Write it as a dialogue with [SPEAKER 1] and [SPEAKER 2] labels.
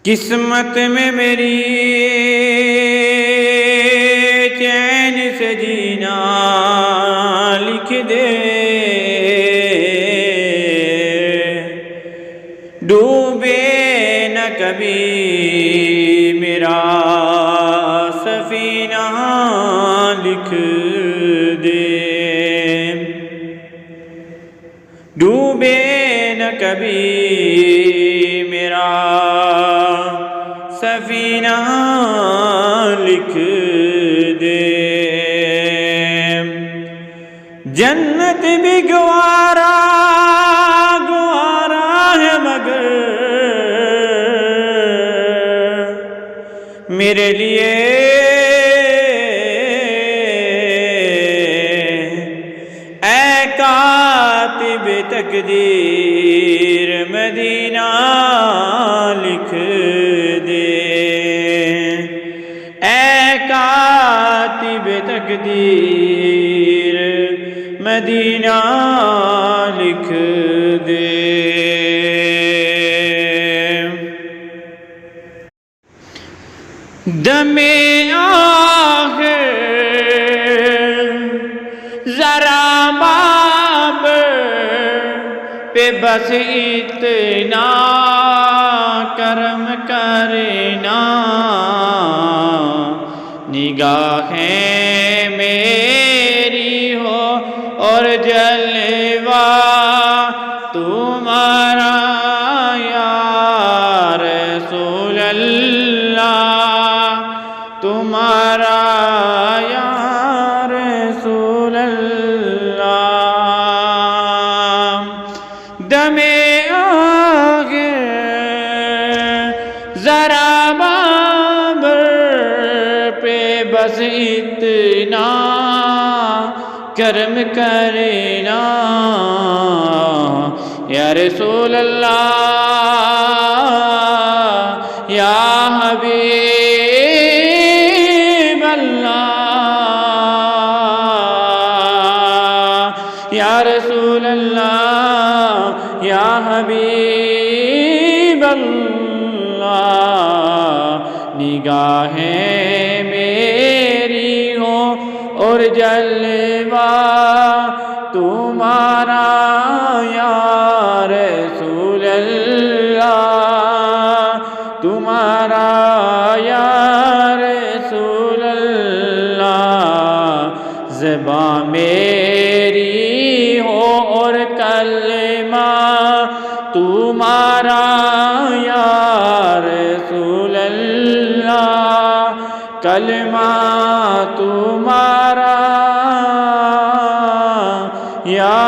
[SPEAKER 1] قسمت میں میری چین سے جینا لکھ دے، ڈوبے نہ کبھی میرا سفینہ لکھ دے، ڈوبے نہ کبھی میرا سفینہ لکھ دے۔ جنت بھی گوارا گوارا ہے مگر میرے لیے اے کاتب تقدیر مدینہ لکھ دے، اے کاتب تقدیر مدینہ لکھ دے۔ دم آخر ذرا باب پہ بس اتنا کرم کرنا، نگاہیں میری ہو اور جلوہ تمہارا یا رسول اللہ، تمہارا یا رسول اللہ۔ دم آخر ذرا باب پہ بس اتنا کرم کرنا، یا رسول اللہ یا حبیب اللہ، یا رسول اللہ یا حبیب اللہ، نگاہیں میری ہو اور جلوہ تمہارا یا رسول اللہ، تمہارا یا رسول اللہ۔ زباں میری ہو اور کلمہ تمہارا یا رسول اللہ، کلمہ تمہارا یا